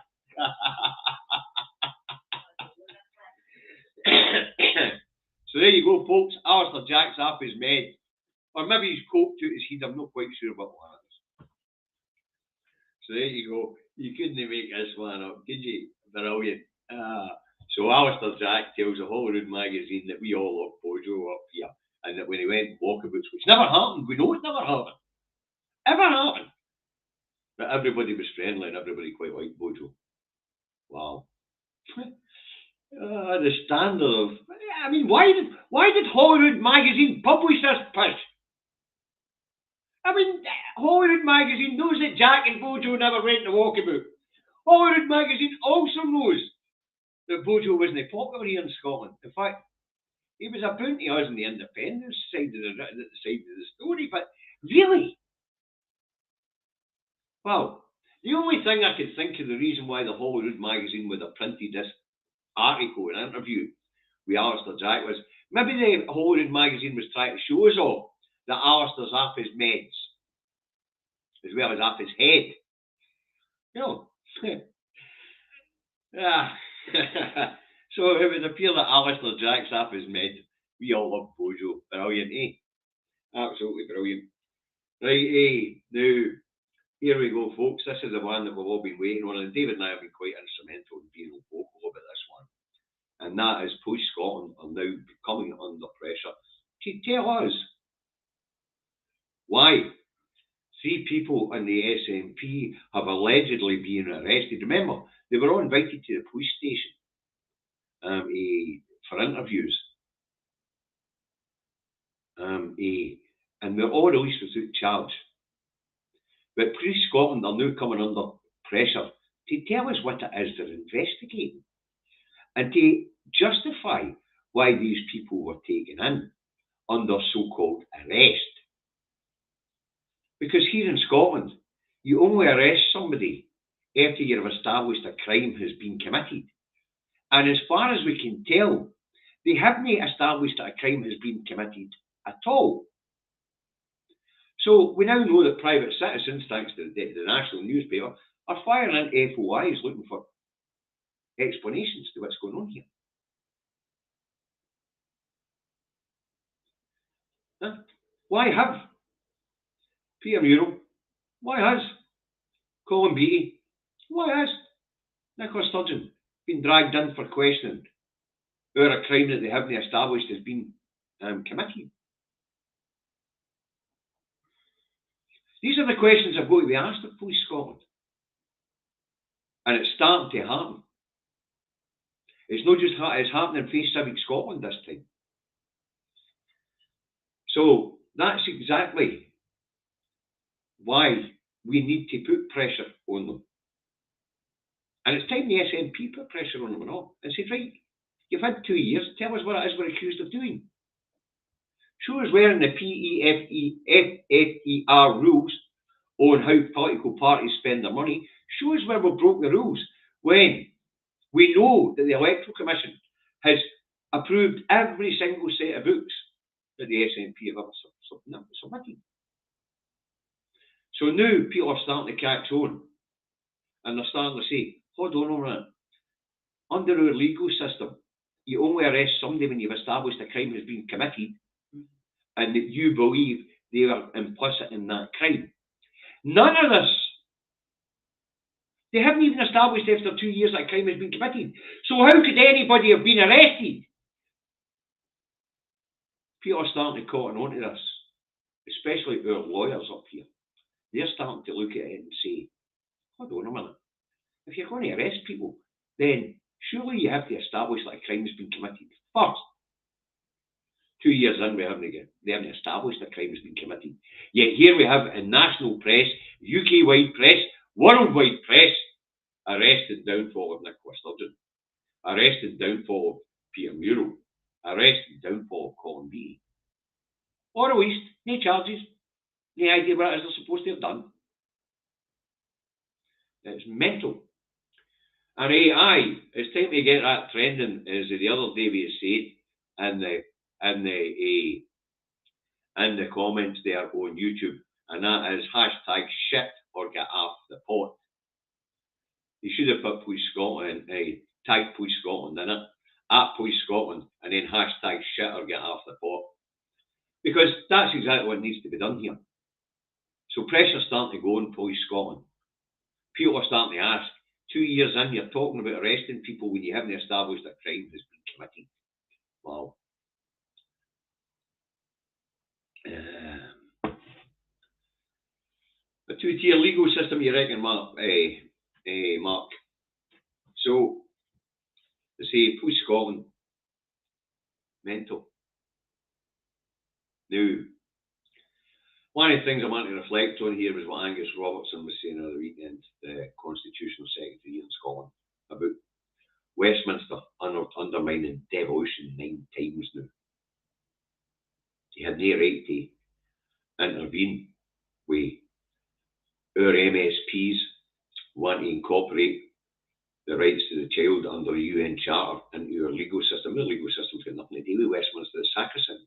So there you go, folks. Alistair Jack's off his med. Or maybe he's coped to his head. I'm not quite sure about what that is. So there you go. You couldn't make this one up, could you? Brilliant. So Alistair Jack tells the Hollywood magazine that we all love Bojo up here, and that when he went walkabouts, which never happened, we know it never happened. Ever happened. But everybody was friendly and everybody quite liked Bojo. Wow. The standard of... I mean, why did Hollywood magazine publish this pish? I mean, Hollywood magazine knows that Jack and Bojo never went to walkabout. Hollywood magazine also knows that Bojo wasn't popular here in Scotland. In fact, he was a bounty us on the independence side of the story, but really? Well, the only thing I could think of the reason why the Hollywood magazine would have printed this article and interview with Alistair Jack was maybe the Hollywood magazine was trying to show us all that Alistair's off his meds, as well as off his head. You know. So it would appear that Alistair Jack's off his med. We all love Bojo. Brilliant, eh? Absolutely brilliant. Right, now, here we go, folks. This is the one that we've all been waiting on, and David and I have been quite instrumental in being vocal about this one. And that is Post Scotland are now becoming under pressure to tell us why 3 people in the SNP have allegedly been arrested. Remember, they were all invited to the police station for interviews. And they're all released without charge. But Police Scotland are now coming under pressure to tell us what it is they're investigating and to justify why these people were taken in under so-called arrest. Because here in Scotland, you only arrest somebody after you've established a crime has been committed. And as far as we can tell, they haven't established that a crime has been committed at all. So we now know that private citizens, thanks to the national newspaper, are firing into FOIs looking for explanations to what's going on here. Why have Peter Murrell? Why has Colin Beattie? Why has Nicola Sturgeon been dragged in for questioning over a crime that they haven't established has been committed? These are the questions that have got to be asked of Police Scotland. And it's starting to happen. It's not just it's happening in Face Civic Scotland this time. So that's exactly why we need to put pressure on them. And it's time the SNP put pressure on them and all. And said, right, you've had 2 years, tell us what it is we're accused of doing. Show us where in the PEFER rules on how political parties spend their money, show us where we broke the rules. When we know that the Electoral Commission has approved every single set of books that the SNP have ever submitted. So now people are starting to catch on and they're starting to say, hold on a minute, under our legal system, you only arrest somebody when you've established a crime has been committed and that you believe they are implicit in that crime. None of this. They haven't even established after 2 years that a crime has been committed. So how could anybody have been arrested? People are starting to cotton on to this, especially our lawyers up here. They're starting to look at it and say, hold on a minute. If you're going to arrest people, then surely you have to establish that a crime has been committed first. 2 years in, they haven't established a crime has been committed. Yet here we have in national press, UK-wide press, worldwide press, arrest and downfall of Nicola Sturgeon, arrest and downfall of Peter Murrell, arrest and downfall of Colin Beattie. Or at least, no charges, no idea what it is they're supposed to have done. It's mental. And aye, it's time to get that trending, as the other Davies said in the comments there on YouTube, and that is hashtag shit or get off the pot. You should have put Police Scotland, tag Police Scotland in it, at Police Scotland, and then hashtag shit or get off the pot. Because that's exactly what needs to be done here. So pressure's starting to go on Police Scotland. People are starting to ask, 2 years in, you're talking about arresting people when you haven't established a crime has been committed. Wow. A two-tier legal system, you reckon, Mark? Mark. So, they say, Police Scotland, mental. Now, one of the things I want to reflect on here was what Angus Robertson was saying over the weekend, the Constitutional Secretary in Scotland, about Westminster undermining devolution 9 times now. He had no right to intervene with our MSPs want to incorporate the rights to the child under the UN Charter into our legal system. Our legal system's got nothing to do with Westminster, it's sacrosanct.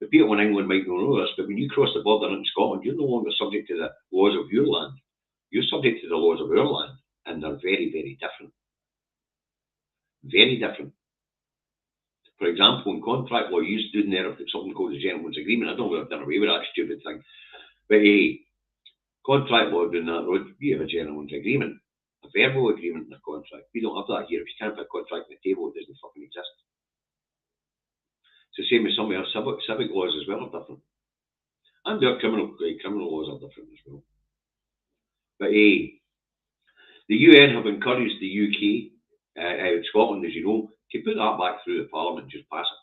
The people in England might not know this, but when you cross the border into Scotland, you're no longer subject to the laws of your land. You're subject to the laws of our land, and they're very, very different. Very different. For example, in contract law, you used to do there something called the gentleman's agreement. I don't know if I've done away with that stupid thing. But contract law down that road, we have a gentleman's agreement, a verbal agreement in a contract. We don't have that here. If you can't put a contract on the table, it doesn't fucking exist. It's the same as some of our civic laws as well are different. And their criminal laws are different as well. But the UN have encouraged the UK, Scotland, as you know, to put that back through the Parliament and just pass it.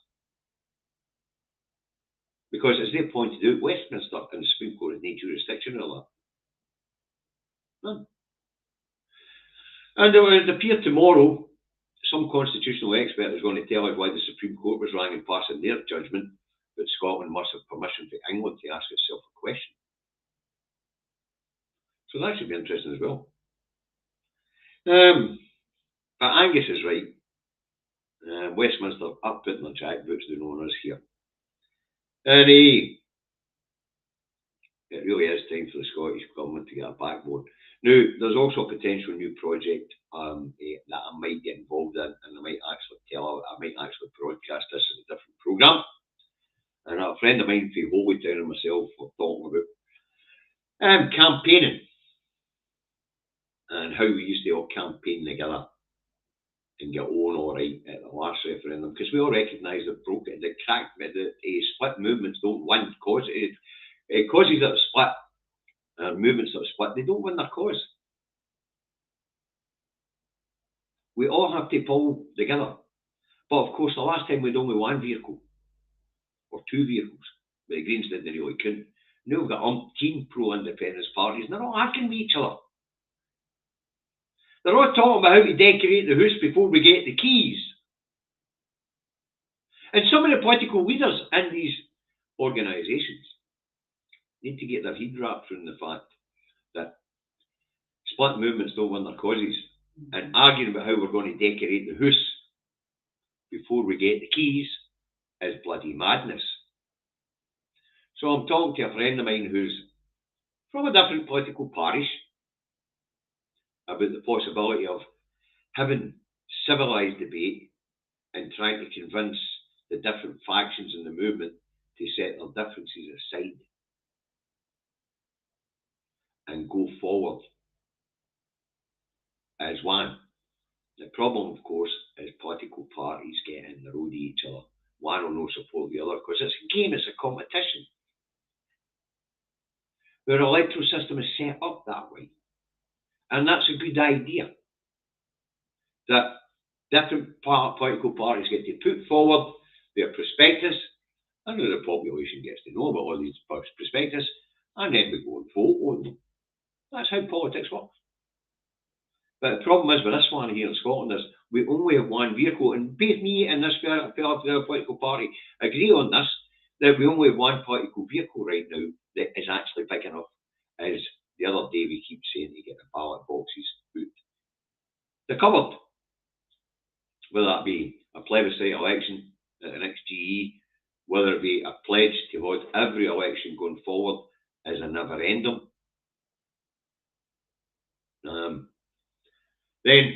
Because as they pointed out, Westminster and the Supreme Court has no jurisdiction over that. None. And it would appear tomorrow, some constitutional expert is going to tell us why the Supreme Court was wrong in passing their judgment, that Scotland must have permission for England to ask itself a question. So that should be interesting as well. But Angus is right. Westminster are putting their jackboots down on us here. And it really is time for the Scottish Government to get a backbone. Now, there's also a potential new project that I might get involved in, and I might actually broadcast this as a different programme. And a friend of mine from Holy Town and myself were talking about campaigning and how we used to all campaign together and get on all right at the last referendum, because we all recognise the split movements don't win. Causes that are split, movements that are split, they don't win their cause. We all have to pull together. But of course, the last time we had only one vehicle or two vehicles, but the Greens didn't really couldn't. Now we've got umpteen pro-independence parties, and they're all arguing with each other. They're all talking about how to decorate the house before we get the keys. And some of the political leaders in these organisations need to get their head wrapped around the fact that split movements don't win their causes, and arguing about how we're going to decorate the house before we get the keys is bloody madness. So I'm talking to a friend of mine who's from a different political parish about the possibility of having civilised debate and trying to convince the different factions in the movement to set their differences aside and go forward as one. The problem, of course, is political parties get in the road of each other. One will not support the other, because it's a game, it's a competition. Our electoral system is set up that way. And that's a good idea. That different political parties get to put forward their prospectus, and the population gets to know about all these prospectus, and then we go and vote on them. That's how politics works. But the problem is with this one here in Scotland is we only have one vehicle, and both me and this political party agree on this, that we only have one political vehicle right now that is actually big enough, as the other day we keep saying, to get the ballot boxes out. They're covered. Whether that be a plebiscite election at the next GE, whether it be a pledge to hold every election going forward as a never-endum. Then,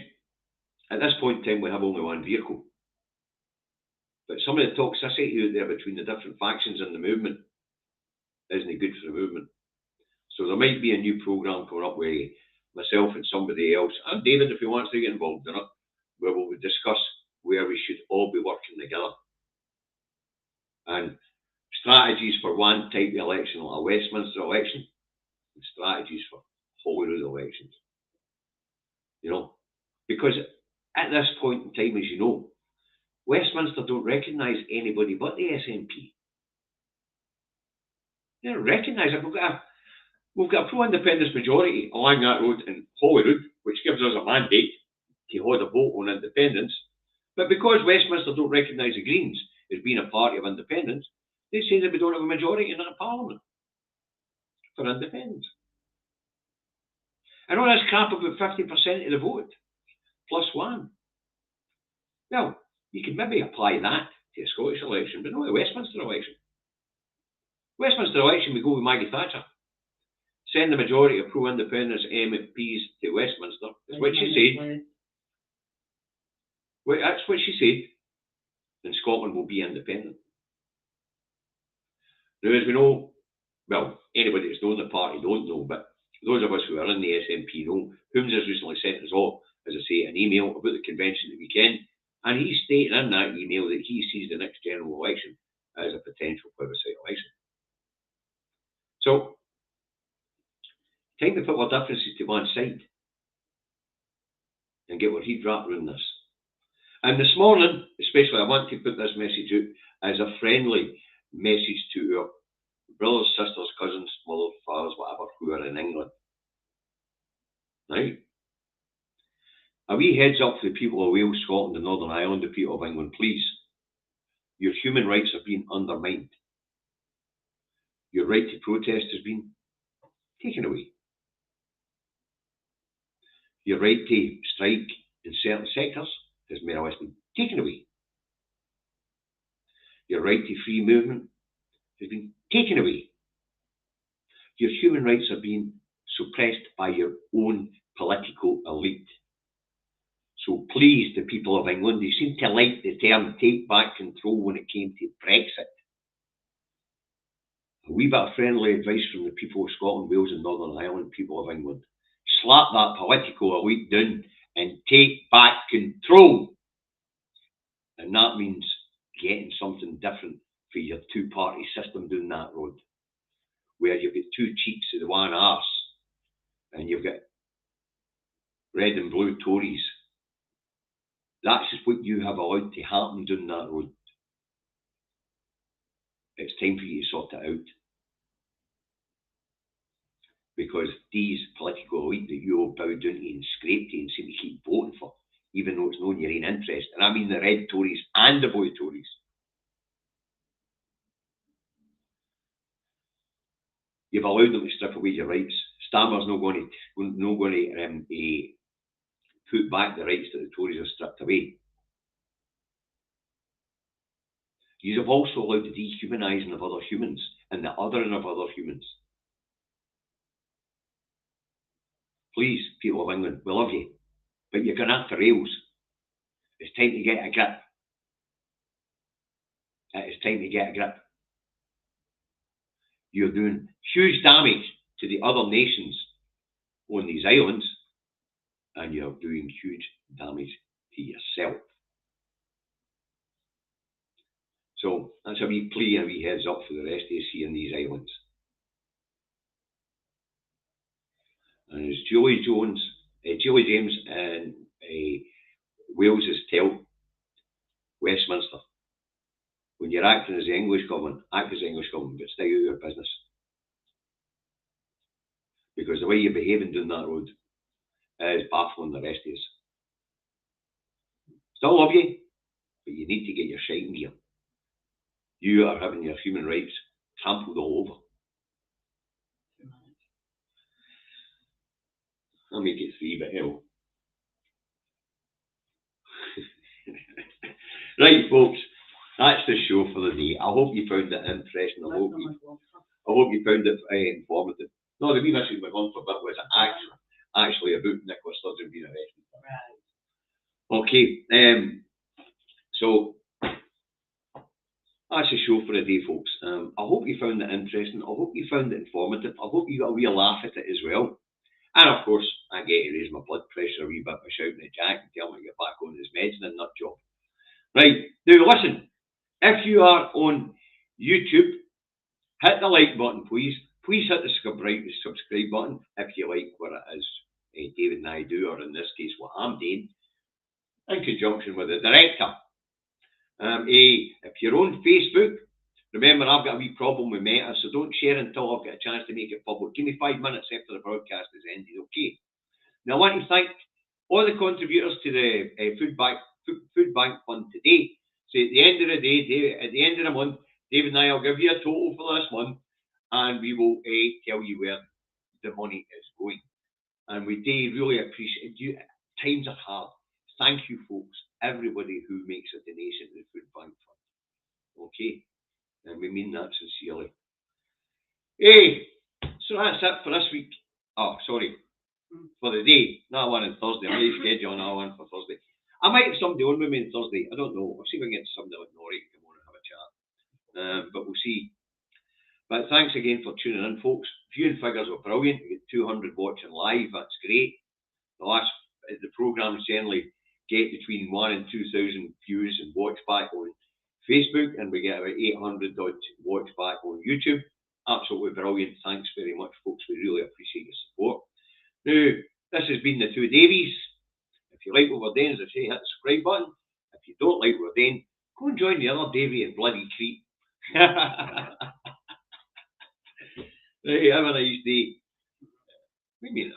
at this point in time, we have only one vehicle. But some of the toxicity out there between the different factions in the movement isn't good for the movement. So there might be a new programme coming up with myself and somebody else, and David, if he wants to get involved in it, where we will discuss where we should all be working together. And strategies for one type of election, like a Westminster election, and strategies for Holyrood elections. You know, because at this point in time, as you know, Westminster don't recognise anybody but the SNP. They don't recognise it. We've got a pro-independence majority along that road in Holyrood, which gives us a mandate to hold a vote on independence. But because Westminster don't recognise the Greens as being a party of independence, they say that we don't have a majority in that parliament for independence. And all this crap about 50% of the vote, plus one. Well, you could maybe apply that to a Scottish election, but not a Westminster election. Westminster election, we go with Maggie Thatcher. Send the majority of pro-independence MPs to Westminster. That's what she said. Well, that's what she said. And Scotland will be independent. Now, as we know, well, anybody that's known the party don't know, but those of us who are in the SNP know, Holmes has recently sent us all, as I say, an email about the convention at the weekend, and he's stating in that email that he sees the next general election as a potential plebiscite election. So, time to put our differences to one side and get our head wrapped around this. And this morning, especially, I want to put this message out as a friendly message to our brothers, sisters, cousins, mothers, fathers, whatever, who are in England. Right? A wee heads up to the people of Wales, Scotland and Northern Ireland, the people of England, please. Your human rights have been undermined. Your right to protest has been taken away. Your right to strike in certain sectors has more or less been taken away. Your right to free movement has been taken away. Your human rights are being suppressed by your own political elite. So please, the people of England, they seem to like the term take back control when it came to Brexit. A wee bit of friendly advice from the people of Scotland, Wales and Northern Ireland, people of England. Slap that political elite down and take back control. And that means getting something different for your two-party system down that road, where you've got two cheeks of the one arse, and you've got red and blue Tories. That's just what you have allowed to happen down that road. It's time for you to sort it out. Because these political elite that you all bow down to and scrape to and seem to keep voting for, even though it's not in your own interest, and I mean the red Tories and the blue Tories, you've allowed them to strip away your rights. Stammer's not going to put back the rights that the Tories have stripped away. You have also allowed the dehumanising of other humans and the othering of other humans. Please, people of England, we love you, but you're going off the rails. It's time to get a grip. It is time to get a grip. You're doing huge damage to the other nations on these islands, and you're doing huge damage to yourself. So that's a wee plea and a wee heads up for the rest of us here in these islands. And as Julie James and Wales's tell Westminster, when you're acting as the English government, act as the English government, but stay out of your business. Because the way you're behaving down that road is baffling the rest of us. Still love you, but you need to get your shite in gear. You are having your human rights trampled all over. I'll make it 3, but hell. Right, folks, that's the show for the day. I hope you found it interesting. I hope you found it informative. No, the wee message my comfort bit was actually about Nicola Sturgeon being arrested. Right. Okay, so that's the show for the day, folks. I hope you found it interesting. I hope you found it informative. I hope you got a wee laugh at it as well. And of course, I get to raise my blood pressure a wee bit by shouting at Jack and tell him to get back on his meds and nut job. Right, now listen, if you are on YouTube, hit the like button, please. Please hit the subscribe button if you like what it is David and I do, or in this case, what I'm doing, in conjunction with the director. If you're on Facebook, remember I've got a wee problem with Meta, so don't share until I've got a chance to make it public. Give me 5 minutes after the broadcast is ended, okay? Now I want to thank all the contributors to the food bank fund today. So at the end of the day, at the end of the month, David and I will give you a total for this month, and we will tell you where the money is going. And we do really appreciate you. Times are hard. Thank you, folks, everybody who makes a donation to the food bank fund. Okay, and we mean that sincerely. Hey, so that's it for this week. Oh, sorry, for the day. That one on Thursday. I'm going to schedule another one for Thursday. I might have somebody on with me on Thursday. I don't know. I'll see if I can get somebody like Nori to come on and have a chat. But we'll see. But thanks again for tuning in, folks. Viewing figures were brilliant. We get 200 watching live. That's great. The programs generally get between 1,000 and 2,000 views and watch back on Facebook, and we get about 800 odd watch back on YouTube. Absolutely brilliant. Thanks very much, folks. We really appreciate your support. Now, this has been the two Davies. If you like what we're doing, as I say, hit the subscribe button. If you don't like what we're doing, go and join the other Davy and bloody Crete. Right, have a nice day. What do you mean?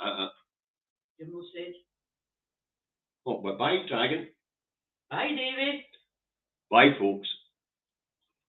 You've no said. Oh, but bye, Dragon. Bye, David. Bye, folks.